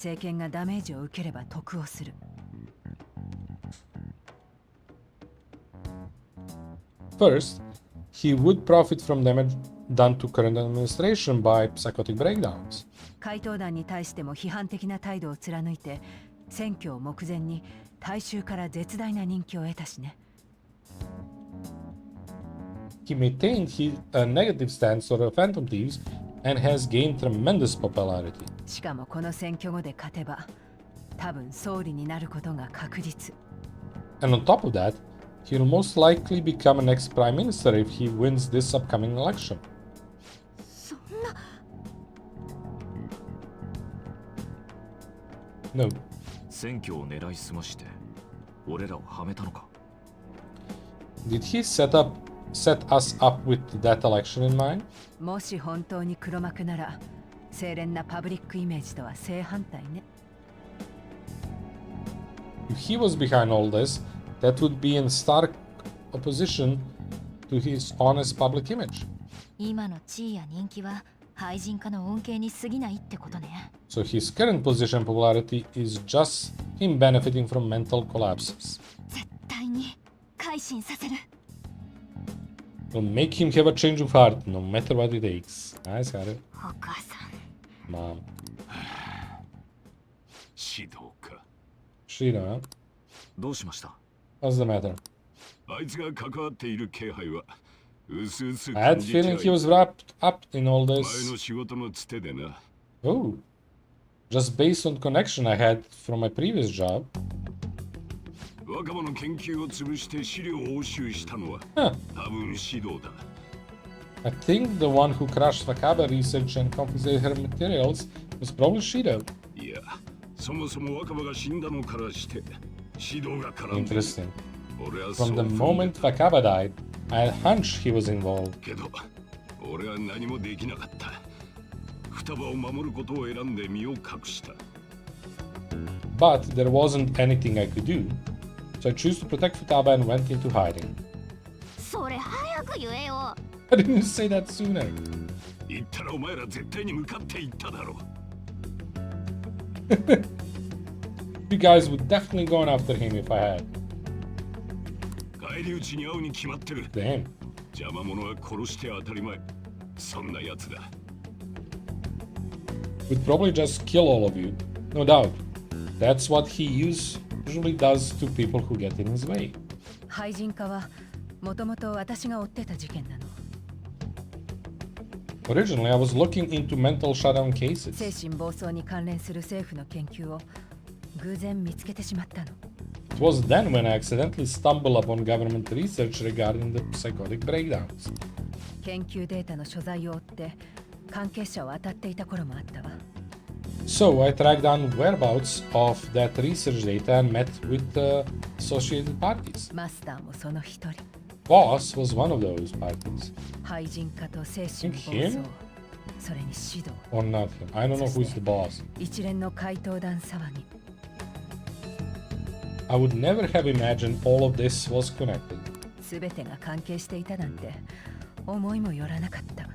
政権がダメージを受ければ得をする。First, he would profit from damage done to current administration by psychotic breakdowns. 怪盗団に対しても批判的な態度を貫いて、選挙を目前に大衆から絶大な人気を得たしね。He maintained a negative stance toward the Phantom Thieves and has gained tremendous popularity. しかもこの選挙後で勝てば、多分総理になることが確実。And on top of that, he'll most likely become a next prime minister if he wins this upcoming election. そんな。No. 選挙を狙いすまして俺らをはめたのか。 Did he set us up with that election in mind? もし本当に黒幕なら、清廉なパブリックイメージとは正反対ね。If he was behind all this, that would be in stark opposition to his honest public image. 今の地位や人気は廃人化の恩恵に過ぎないってことね。So his current position and popularity is just him benefiting from mental collapses. 絶対に改心させる。Will make him have a change of heart, no matter what it takes. Nice, got it. お母さん。Mom. 指導か。Shida, どうしました？ what's the matter? あいつが関わっている気配はうすうす I 感 had じちゃ feeling い。 he was wrapped up in all 前 this. の仕事のつてでな。 Oh. Just based on connection I had from my previous job. 若者研究を潰して資料を押収したのは Huh. 多分指導だ。 I think the one who crushed Wakaba research and confiscated her materials was probably Shido. いや、そもそも若葉が死んだのからして指導が絡んでる。 Interesting. 俺はそう From the 踏んで moment た Wakaba died, I had a hunch he was involved. けど、俺は何もできなかった。双葉を守ることを選んで身を隠した。 But there wasn't anything I could do, so I chose to protect Futaba and went into hiding. それ早く言えよ。 Why didn't you say that sooner? 言ったらお前ら絶対に向かって行っただろう。 You guys would definitely gone after him if I had. 返り討ちに遭うに決まってる。 Damn. 邪魔者は殺して当たり前。そんなやつだ。 Would probably just kill all of you, no doubt. That's what he usually does to people who get in his way. 廃人化はもともと私が追ってた事件なの。 Originally, I was looking into mental shutdown 精 cases. 神暴走に関連する政府の研究を偶然見つけてしまったの。 It was then when I accidentally stumbled upon government research regarding the psychotic breakdowns. 研究データの所在を追って関係者を当たっていた頃もあったわ。 So I tracked down whereabouts of that research data and met with the associated parties. マスターもその一人。 Boss was one of those parties. 廃人化と精神暴 Think 走 him?。それに指導。 Or not him. I don't know who's the boss. 一連の怪盗団騒ぎ。 I would never have imagined all of this was connected. すべてが関係していたなんて思いもよらなかった。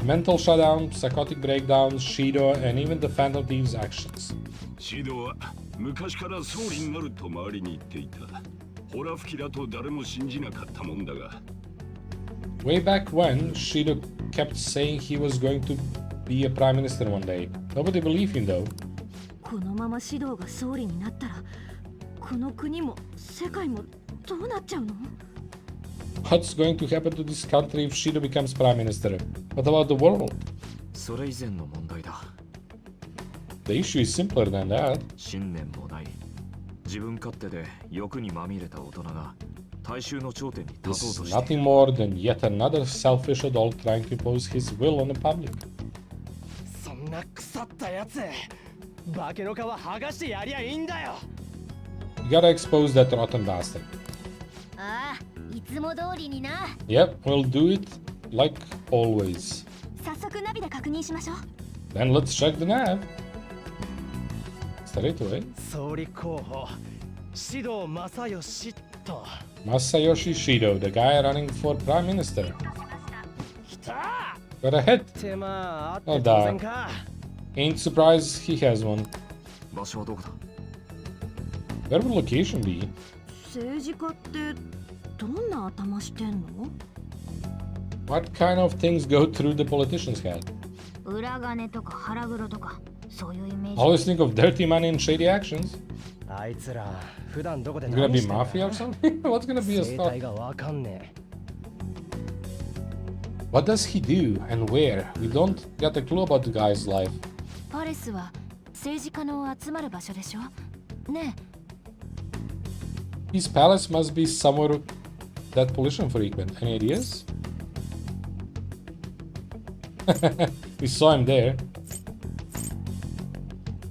Mental shutdown, psychotic breakdowns, Shido, and even the Phantom Thieves' actions. シードは昔から総理になると周りに言っていた。ホラ吹きだと誰も信じなかったもんだが。 Way back when, Shido kept saying he was going to be a prime minister one day. Nobody believed him though. このまま指導が総理になったら、この国も世界もどうなっちゃうの？ What's going to happen to this country if Shido becomes prime minister? What about the world? それ以前の問題だ。 The issue is simpler than that. 信念もない。自分勝手で欲にまみれた大人が大衆の頂点に立とう This と is してい nothing る。more than yet another selfish adult trying to impose his will on the public. そんな腐ったやつ、化けの皮剥がしてやりゃいいんだよ。 You gotta expose that rotten bastard. ああ、いつも通りにな。 Yep, we'll do it like always. 早速ナビで確認しましょう。 Then let's check the nav. Straight away. 総理候補、指導正義と。 Masayoshi Shido, the guy running for prime minister. きた。Got a hit. ってまああってあ当然か。 Ain't surprised he has one. 場所はどこだ？ Where would location be? 政治家ってどんな頭してんの？ What kind of things go through the politician's head? 裏金とか腹黒とかそういうイメージ。 Always think of dirty money and shady actions. あいつら普段どこで Gonna 何 be してんだ？ mafia or something? What's gonna be a 生 star? 態がわかんね What does he do and where? We don't get a clue about the guy's life. パレスは政治家の集まる場所でしょ。ね His palace must be somewhere that pollution frequent. Any ideas? We saw him there.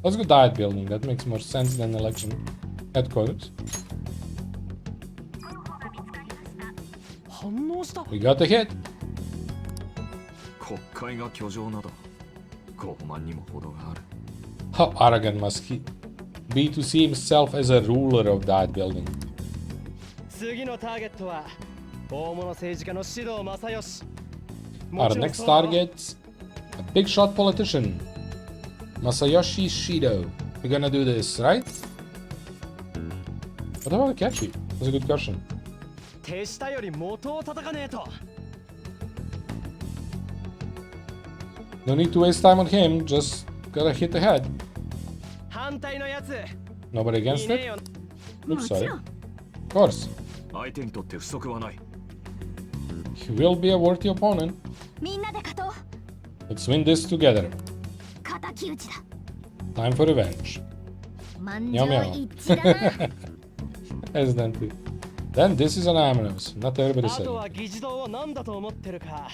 Let's go diet building. That makes more sense than election headquarters. え。反応した。 We got a hit. 国会が居城など傲慢にも程がある。 How arrogant must he be to see himself as a ruler of diet building? 次のターゲットは大物政治家の指導正義。 Our next target, a big shot politician, Masayoshi Shido. We're gonna do this, right? What about Akechi? That's a good question. 手下より元を叩かねえと。 No need to waste time on him, just gotta hit the head. 反対のやつ。 Nobody い against ねえ it? よ。 Oops, もち sorry. ろん。 Of course. 相手にとって不足はない。 He will be a worthy opponent. みんなで勝とう。 Let's win this together. 敵討ちだ。 Time for revenge. 満やめよ場一致だな。 Evidently. Then this is anonymous. Not everybody あ said と it. は議事堂を何だと思ってるか。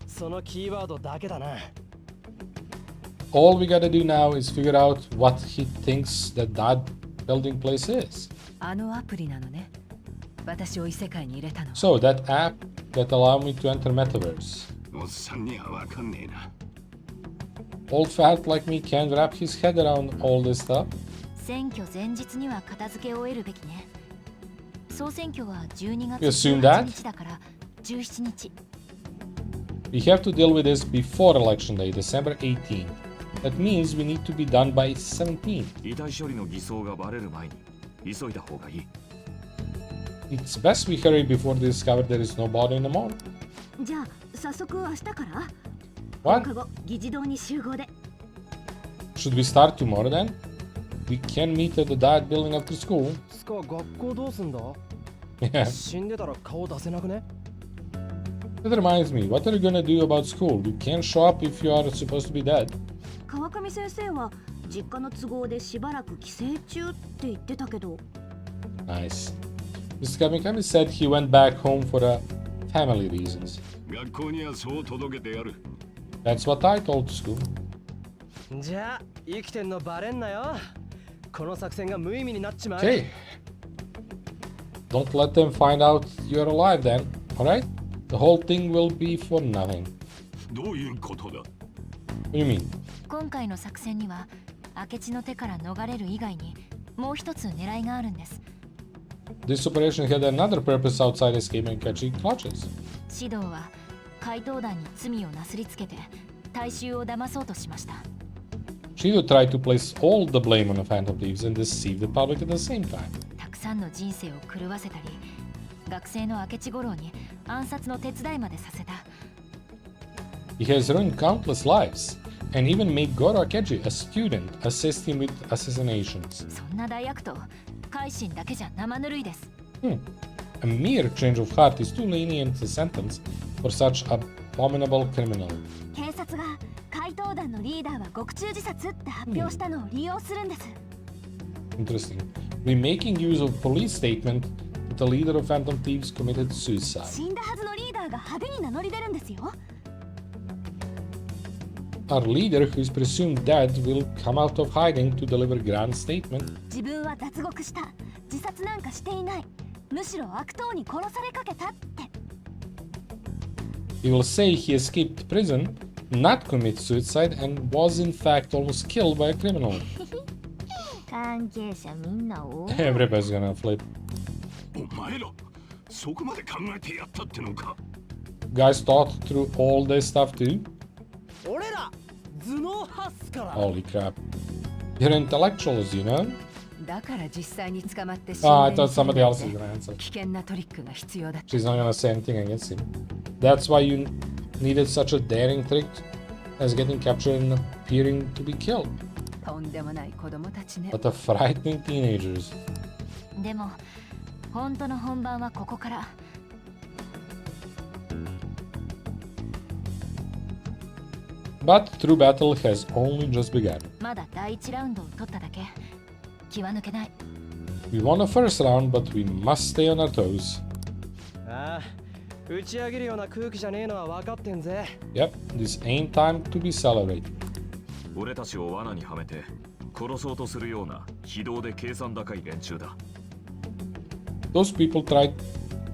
そのキーワードだけだな。 All we gotta do now is figure out what he thinks that building place is. あのアプリなのね。私を異世界に入れたの。 So that app that allow me to enter metaverse. おっさんにはわかんねえな。 Old fat like me can't wrap his head around all this stuff. 選挙前日には片付けを終えるべきね。総選挙は12月 You assume that? 18日だから17日。 We have to deal with this before election day, December 18th. That means we need to be done by 17th. 遺体処理の偽装がバレる前に急いだ方がいい。 It's best we hurry before they discover there is no body in the morning. じゃあ早速明日から What? 放課後議事堂に集合で。 Should we start tomorrow then? We can meet at the diet building after school. つか学校どうすんだ？ Yeah. 死んでたら顔出せなくね？ That reminds me, what are you gonna do about school? You can't show up if you are supposed to be dead. 川上先生は実家の都合でしばらく帰省中って言ってたけど。 Nice. Mr. Kamikami said he went back home for family reasons. 学校にはそう届けてやる。 That's what I told school. じゃあ生きてんのバレんなよ。この作戦が無意味になっちまう。 Okay. Don't let them find out you're alive then, alright? The whole thing will be for nothing. どういうことだ？ What do you mean? 今回の作戦には明智の手から逃れる以外にもう一つ狙いがあるんです。 This operation had another purpose outside escaping Kachi clutches. 指導は怪盗団に罪をなすりつけて大衆を騙そうとしました。 Shido tried to place all the blame on the Phantom Thieves and deceive the public at the same time. たくさんの人生を狂わせたり、学生の明智五郎に暗殺の手伝いまでさせた。 He has ruined countless lives and even made Goro Akechi, a student, assist him with assassinations. そんな大悪党、改心だけじゃ生ぬるいです。 A mere change of heart is too lenient a sentence for such abominable criminal. 警察が怪盗団のリーダーは獄中自殺って発表したのを利用するんです。 Interesting. We're making use of police statement that the leader of Phantom Thieves committed suicide. 死んだはずのリーダーが派手に名乗り出るんですよ。 Our leader, who is presumed dead, will come out of hiding to deliver grand statement. 自分は脱獄した。自殺なんかしていない。むしろ悪党に殺されかけたって。 He will say he escaped prison, not commit suicide, and was in fact almost killed by a criminal. 関係者みんなお Everybody's gonna flip. お前らそこまで考えてやったってのか？ guys thought through all this stuff too? 俺ら頭脳派っすから Holy crap. You're intellectuals, you know? だから実際に捕まって Ah, I 死んで thought み somebody せるなん else て was gonna answer. 危険なトリックが必要だった She's not gonna say anything against him. That's why you needed such a daring trick as getting captured and appearing to be killed. とんでもない子供たちね But the frightening teenagers. でも本当の本番はここから。 But true battle has only just begun. まだ第1ラウンドを取っただけ。気は抜けない。 We won the first round, but we must stay on our toes. ああ打ち上げるような空気じゃねえのは分かってんぜ Yep, this ain't time to be celebrated. 俺たちを罠にはめて殺そうとするような非道で計算高い連中だ。 Those people tried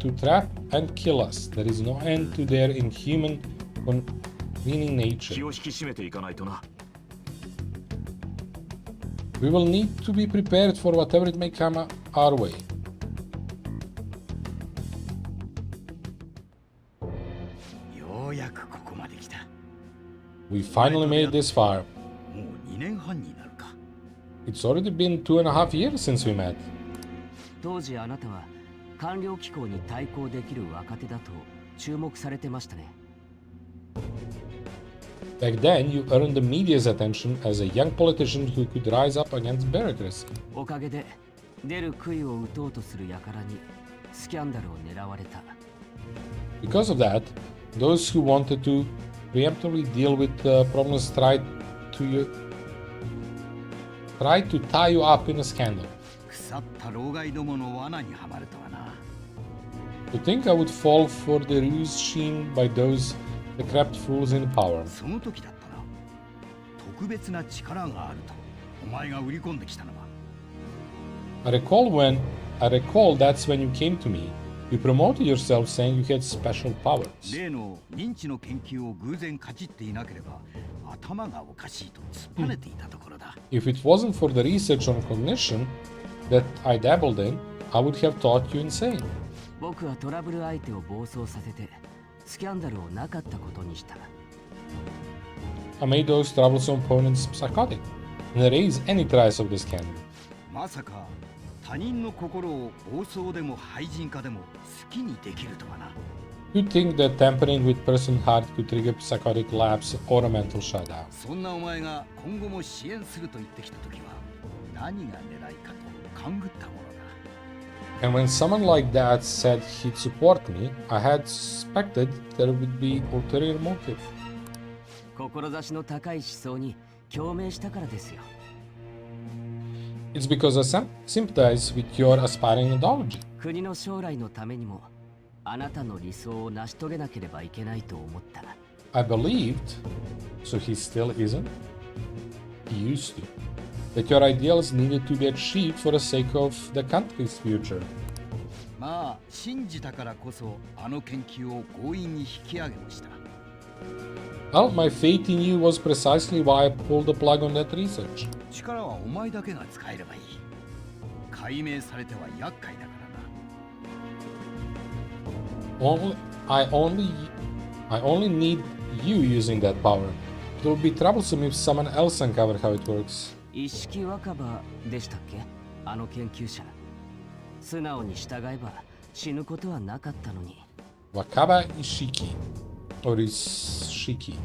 to trap and kill us. There is no end to their inhuman, convening 気 nature. を引き締めていかないとな。 We will need to be prepared for whatever it may come our way. ようやくここまで来た。 We finally made it this far. もう2年半になるか。 It's already been 2.5 years since we met. 当時あなたは官僚機構に対抗できる若手だと注目されてましたね。 Back then, you earned the media's attention as a young politician who could rise up against bureaucracy. おかげで出る杭を打とうとする輩にスキャンダルを狙われた。 Because of that, those who wanted to preemptively deal with problems tried to tie you up in a scandal. 腐った老害どもの罠にはまるとはな。 To think I would fall for the ruse seen by those decrepit fools in power. その時だったな。特別な力があるとお前が売り込んできたのは。 I recall that's when you came to me. You promoted yourself saying you had special powers. 例の認知の研究を偶然かじっていなければ頭がおかしいと突っぱねていたところだ。 If it wasn't for the research on cognition that I dabbled in, I would have thought you insane. 僕はトラブル相手を暴走させてスキャンダルをなかったことにした。 I made those troublesome opponents psychotic and erased any trace of the scandal. まさか他人の心を暴走でも廃人化でも好きにできるとはな。 You'd think that tampering with person's heart could trigger psychotic lapse or a mental shutdown. そんなお前が今後も支援すると言ってきた時は何が狙いかと勘ぐったものだ。 And when someone like that said he'd support me, I had suspected there would be ulterior motive. 志の高い思想に共鳴したからですよ。 It's because I sympathize with your aspiring ideology. 国の将来のためにもあなたの理想を成し遂げなければいけないと思った。 I believed, so he still isn't, he used to, that your ideals needed to be achieved for the sake of the country's future. まあ信じたからこそあの研究を強引に引き上げもした。 Well, my faith in you was precisely why I pulled the plug on that research. 力はお前だけが使えればいい。解明されては厄介だからな。 I only need you using that power. It would be troublesome if someone else uncovered how it works. 一色若葉でしたっけ、あの研究者。素直に従えば死ぬことはなかったのに。 Wakaba Ishiki. Or Ishiki.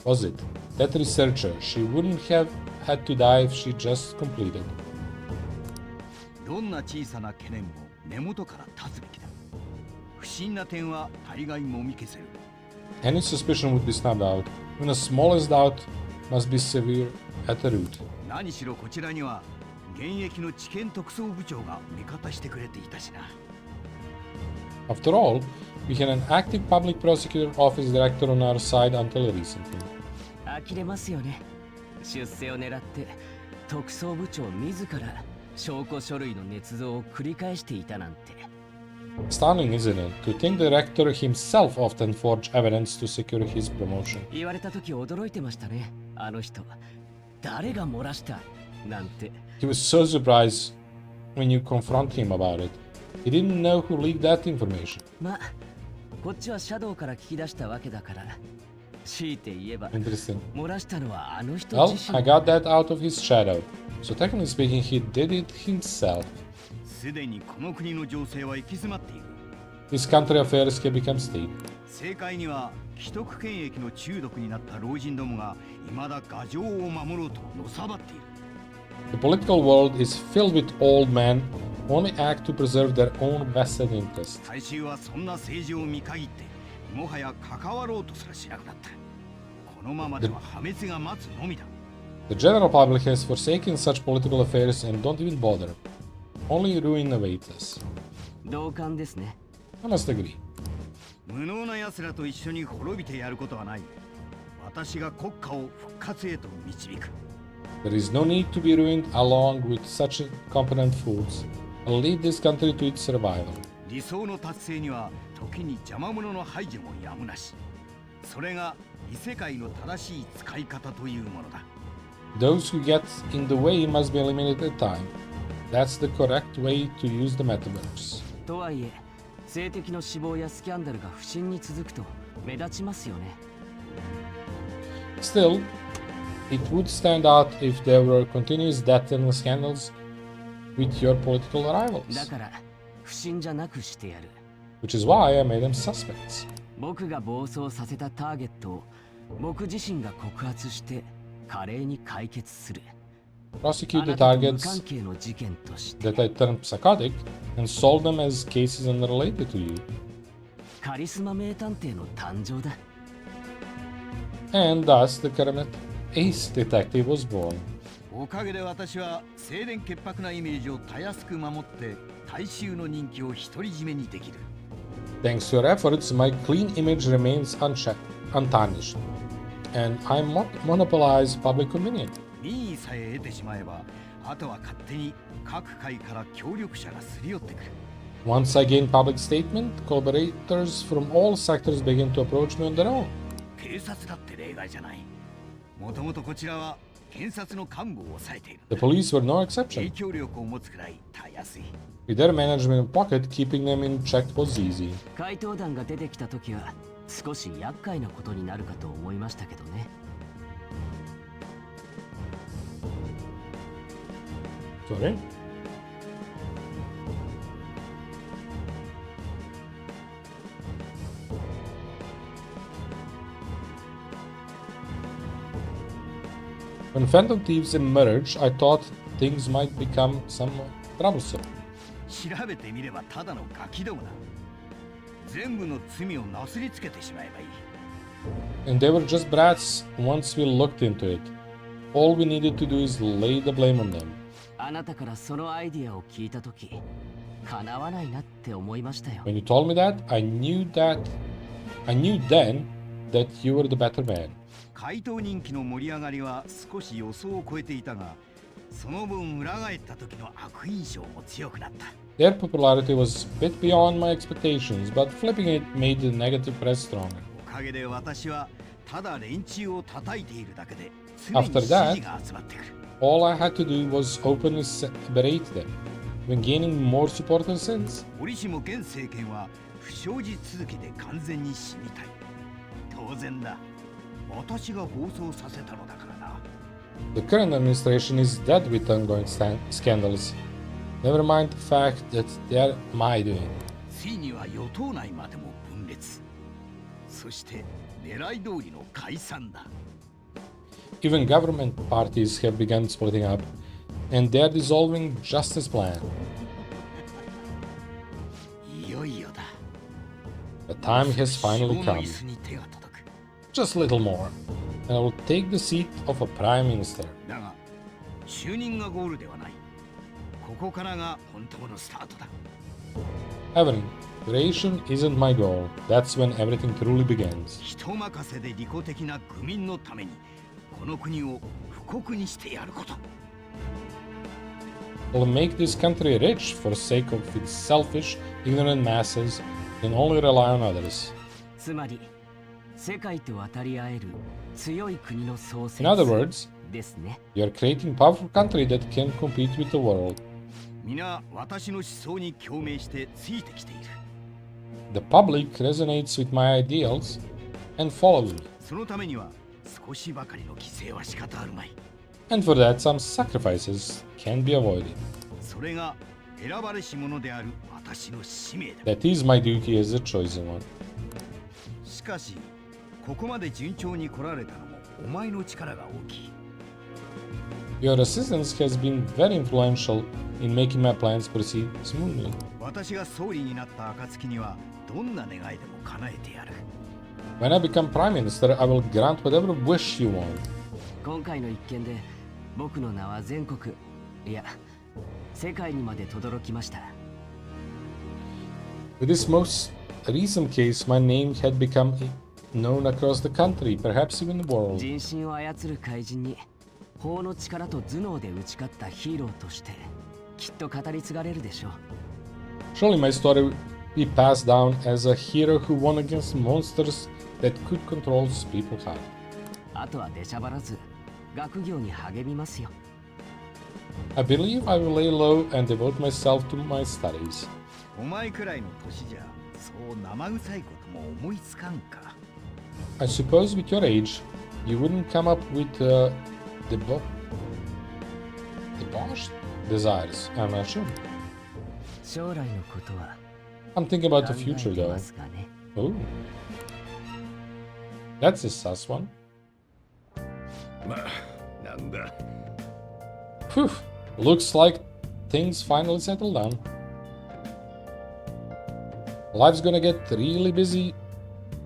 Was it? That researcher. She wouldn't have had to die if she just completed. どんな小さな懸念も根元から断つべきだ。不審な点は大概もみ消せる。 Any suspicion would be snubbed out. Even the smallest doubt must be severe at the root. 何しろこちらには現役の地検特捜部長が味方してくれていたしな。 After all, we had an active public prosecutor office director on our side until recently. 呆れますよね。出世を狙って特捜部長自ら証拠書類の捏造を繰り返していたなんて。 Stunning, isn't it? To think the director himself often forged evidence to secure his promotion. 言われた時驚いてましたね。あの人誰が漏らしたなんて。 He was so surprised when you confront him about it. He didn't know who leaked that information. ま、こっちはシャドウから聞き出したわけだから、強いて言えば Interesting. 漏らしたのはあの人 Well, 自 I 身。 got that out of his shadow. So technically speaking, he did it himself. すでにこの国の情勢は行き詰まっている。 His country affairs can become state. 政界には既得権益の中毒になった老人どもが未だ牙城を守ろうとのさばっている。 The political world is filled with old men who only act to preserve their own vested interests. 大衆はそんな政治を見限ってもはや関わろうとすらしなくなった。このままでは破滅が待つのみだ。 The general public has forsaken such political affairs and don't even bother. Only ruin awaits us. 同感ですね。 I must agree. 無能な奴らと一緒に滅びてやることはない。私が国家を復活へと導く。 There is no need to be ruined along with such incompetent fools. I'll lead this country to its survival. 理想の達成には時に邪魔者の排除もやむなし。それが異世界の正しい使い方というものだ。 Those who get in the way must be eliminated at time. That's the correct way to use the metaverse. とはいえ、性的の死亡やスキャンダルが不審に続くと目立ちますよね。 Still, it would stand out if there were continuous death and scandals with your political だ rivals. から不審じゃなくしてやる。 Which is why I made them suspects. 僕が暴走させたターゲットを僕自身が告発して華麗に解決する。 Prosecute あ the なたと無 targets 関係の事件として that I turned psychotic and solve them as cases unrelated to you. カリスマ名探偵の誕生だ。 And thus the current ace detective was born. おかげで私は清廉潔白なイメージをたやすく守って大衆の人気を独り占めにできる。 Thanks to your efforts, my clean image remains untarnished, and I monopolize public opinion. 民意さえ得てしまえば、あとは勝手に各界から協力者がすり寄ってくる。 Once I gain public statement, collaborators from all sectors begin to approach me on their own. 警察だって例外じゃない。もともとこちらは検察の幹部を抑えている。 The police were no 影 exception. 響力を持つくらいたやすい。 With their management in pocket, keeping them in check was easy. 怪盗団が出てきた時は少し厄介なことになるかと思いましたけどね。 Sorry? When Phantom Thieves emerged, I thought things might become somewhat troublesome. 調べてみればただのガキどもだ。全部の罪をなすりつけてしまえばいい。 And they were just brats once we looked into it. All we needed to do is lay the blame on them. あなたからそのアイディアを聞いた時、叶わないなって思いましたよ。 When you told me that, I knew then that you were the better man. 怪盗人気の盛り上がりは少し予想を超えていたが、その分裏返った時の悪印象も強くなった。 Their popularity was a bit beyond my expectations, but flipping it made the negative press stronger. おかげで私はただ連中を叩いているだけで常に After 支 that, 持が集まってくる。 all I had to do was openly berate them. Been gaining more supporters since. 折しも現政権は不祥事続きで完全に死にたい。当然だ。私が暴走させたのだからな。 The current administration is dead with ongoing scandals. Never mind the fact that they're my doing. ついには与党内までも分裂。そして狙い通りの解散だ。 Even government parties have begun splitting up, and they're dissolving just as planned. いよいよだ。 The time has finally 首相の come. 椅子に手が届く。 Just a little more, and I will take the seat of a prime minister. だが、就任がゴールではない。ここからが本当のスタートだ。 However, creation isn't my goal. That's when everything truly begins. 人任せで利己的な愚民のために、この国を富国にしてやること。 Will make this country rich for the sake of its selfish, ignorant masses and only rely on others. つまり世界と渡り合える強い国の創設 In other words, ですね。 you are creating a powerful country that can compete with the world. 皆私の思想に共鳴してついてきている。The public resonates with my ideals and follows me. そのためには少しばかりの犠牲は仕方あるまい。 And for that, some sacrifices can be avoided. それが選ばれし者である私の使命だ。 That is my duty as the chosen one. しかし、ここまで順調に来られたのもお前の力が大きい。 Your assistance has been very influential in making my plans proceed smoothly. 私が総理になった暁にはどんな願いでも叶えてやる。 When I become Prime Minister, I will grant whatever wish you want. 今回の一件で僕の名は全国、いや世界にまで轟きました。 With this most recent case, my name had become known across the country, perhaps even the world. 人心を操る怪人に法の力と頭脳で打ち勝ったヒーローとしてきっと語り継がれるでしょう。 Surely my story will be passed down as a hero who won against monsters that could control his people had. あとは出しゃばらず学業に励みますよ。 I believe I will lay low and devote myself to my studies. お前くらいの年じゃそう生臭いことも思いつかんか。 I suppose with your age, you wouldn't come up with debauched desires, I'm not sure. 将来のことは I'm thinking about 考 the え future て though. ますがね。 Oh. That's a sus one. まあなんだ。 Phew. Looks like things finally settled down. Life's gonna get really busy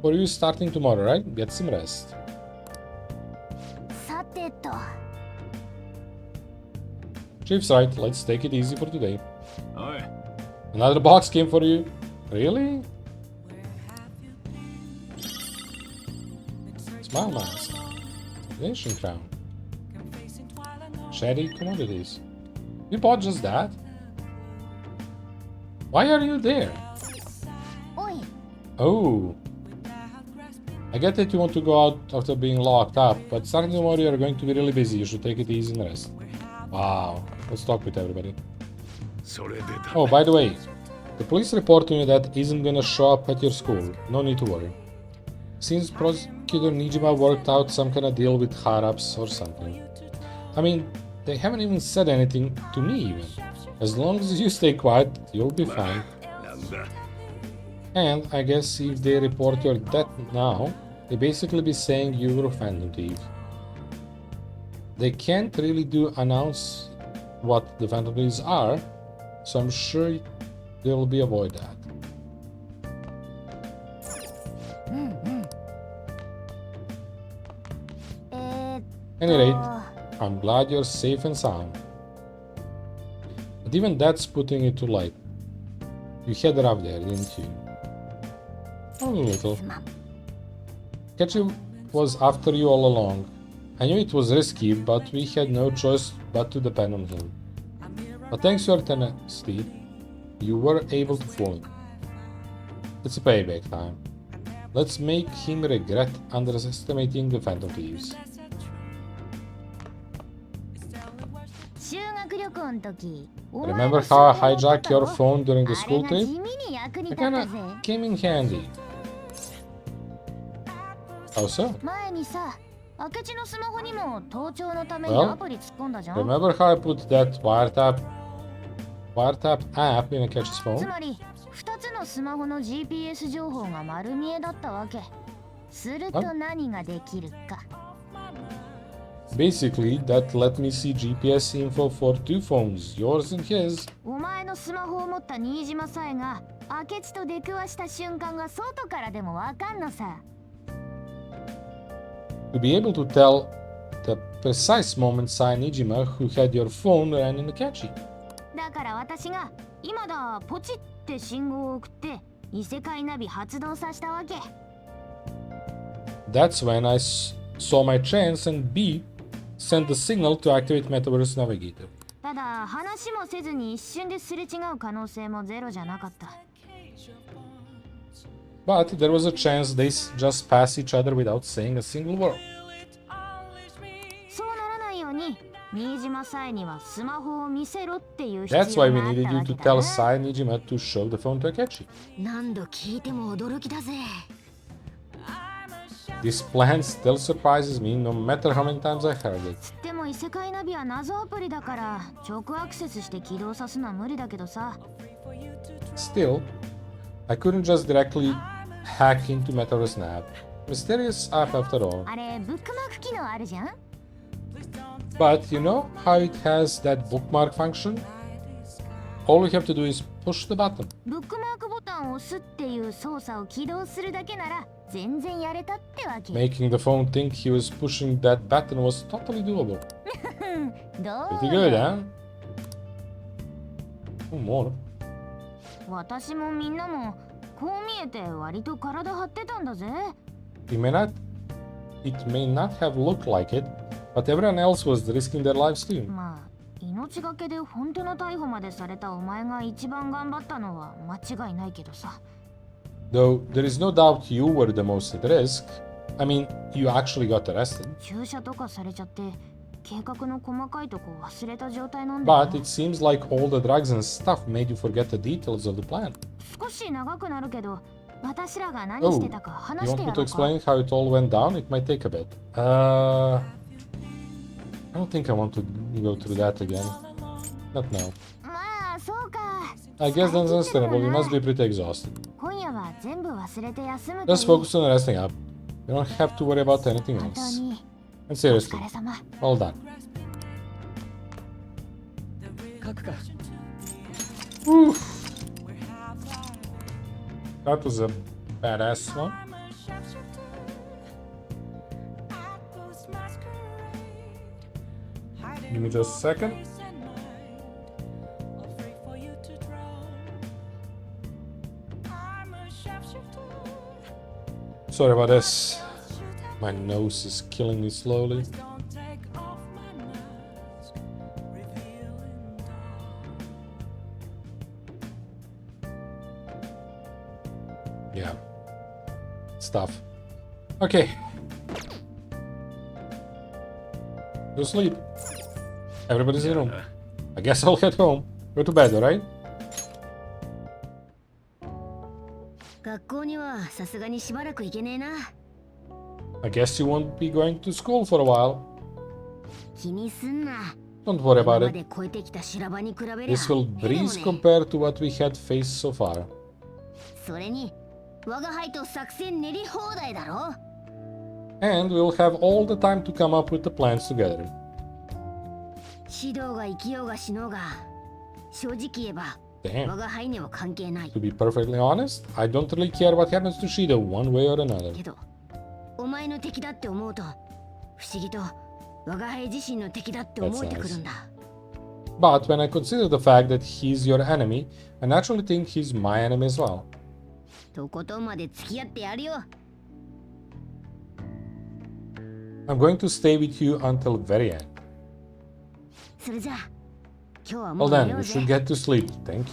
for you starting tomorrow, right? Get some rest. さてと Chief's right, let's take it easy for today. おい。 Another box came for you? Really? Smile mask. Nation crown. Shady commodities. You bought just that? Why are you there? おい Oh. I get that you want to go out after being locked up, but starting tomorrow you are going to be really busy. You should take it easy and rest. Wow. Let's talk with everybody. それでだ。 Oh, by the way, the police report to me that isn't gonna show up at your school. No need to worry. Seems Prosecutor Nijima worked out some kind of deal with higher-ups or something. I mean, they haven't even said anything to me even. As long as you stay quiet, you'll be fine. なんだ。 And I guess if they report your death now, they basically be saying you were a phantom thief. They can't really announce what the phantom thieves are, so I'm sure they will be avoid that. Any rate, I'm glad you're safe and sound. But even that's putting it to light. You had it up there, didn't you? Only a little. Ketchy was after you all along. I knew it was risky, but we had no choice but to depend on him. But thanks to your tenacity, you were able to fool him. It's a payback time. Let's make him regret underestimating the Phantom Thieves. 修学旅行の時 Remember how I hijacked your phone during the school あれが trip? 地味に役に It 立った kinda ぜ came in handy. How so? 前にさ明智のスマホにも盗聴のために Well, アプリ突っ込んだじゃん Remember how I put that wiretap app in Akechi's つ phone? まり2つのスマホの GPS 情報が丸見えだったわけすると何ができるか Basically, that let me see GPS info for two phones, yours and his. お前のスマホを持った新島さえが明智と出くわした瞬間が外からでもわかんのさ To be able to tell the precise moment Sai Nijima, who had your phone, ran in Akechi. だから私が今だポチって信号を送って異世界ナビ発動させたわけ That's when I saw my chance and B sent the signal to activate Metaverse Navigator. ただ話もせずに一瞬ですれ違う可能性もゼロじゃなかった But there was a chance they just pass each other without saying a single word. そうならないように新島さえにはスマホを見せろっていう必 That's 要 why we があった needed you わ to け tell だ Sai Nijima to show the phone to Akechi. 何度聞いても驚きだぜ。 This plan still surprises me no matter how many times I heard it. つっても異世界ナビは謎アプリだから直アクセスして起動さすのは無理だけどさ。 Still, I couldn't just directly hack into Meteor's nav. Mysterious app after all. あれブックマーク機能あるじゃん。 But you know how it has that bookmark function? All you have to do is push the button. ブックマークボタンを押すっていう操作を起動するだけなら全然やれたってわけ。 Making the phone think he was pushing that button was totally doable. ど Pretty う good, よ。 huh? Oh, more. 私もみんなもこう見えて割と体張ってたんだぜ。 It may not have looked like it, but everyone else was risking their lives too. まあ命がけで本当の逮捕までされたお前が一番頑張ったのは間違いないけどさ。 Though there is no doubt you were the most at risk. I mean, you actually got arrested. 注射とかされちゃって計画の細かいとこ忘れた状態なんだよ But it seems like all the drugs and stuff made you forget the details of the plan. 少し長くなるけど私らが何 Oh, してたか you 話し want て me や to ろうか。 explain how it all went down? It might take a bit. I don't think I want to go through that again. Not now. まあそうか。 I guess that's understandable. You must be pretty exhausted. 今夜は全部忘れて休むとい Just い。 focus on resting up. You don't have to worry about anything 本当 else. に And お seriously, 疲れ様。 well done. 書くか。 That was a badass one. Give me just a second. Sorry about this. My nose is killing me slowly. Yeah. Stuff. Okay. Go sleep. Everybody's in room. I guess I'll head home. Go to bed, alright? 学校にはさすがにしばらく行けねえな。 I guess you won't be going to school for a while. 気にすんな。 Don't worry 今 about ま it. で超えてきた修羅場に比べりゃ This will へでも breeze ね compared to what we had faced so far. それに我が輩と作戦練り放題だろ。 And we'll have all the time to come up with the plans together. 指導が生きようが死のうが正直言えば Damn. 我が輩には関係ない To be perfectly honest, I don't really care what happens to Shido one way or another. けどお前の敵だって思うと不思議と我が輩自身の敵だって思えてくるんだ。 But when I consider the fact that he's your enemy, I naturally think he's my enemy as well. とことんまで付き合ってやるよ。 I'm going to stay with you until very end. それじゃあ今日はも Well う寝 then, よ you う should ぜ。 get to sleep. Thank you.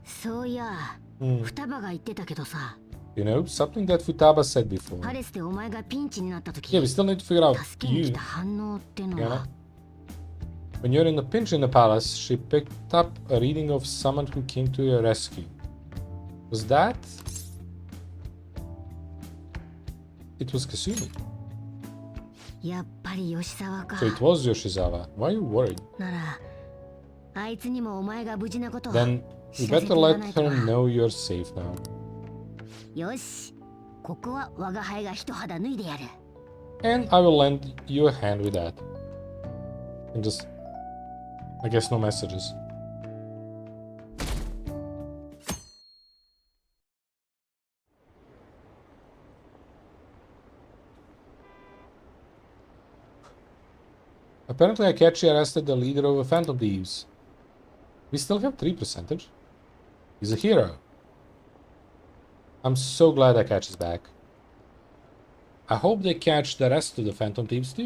そういや、Hmm. 双葉が言ってたけどさ、 You know, something that Futaba said before. パレスでお前がピンチになった時、 Yeah, we still need to figure out 助けに you. 来た反応っての You know? は、 When you're in a pinch in the palace, she picked up a reading of someone who came to your rescue. Was that? It was Kasumi. やっぱり吉沢か。 So it was Yoshizawa. Why are you worried? なら、あいつにもお前が無事なことを Then you 知らせ better てやら let ないと her な。 know you're safe now. よし、ここは我が輩が一肌脱いでやる。 And I will lend you a hand with that. And just... I guess no messages. Apparently Akechi arrested the leader of the Phantom Thieves. We still have 3%. He's a hero. I'm so glad Akechi's back. I hope they catch the rest of the Phantom Thieves too.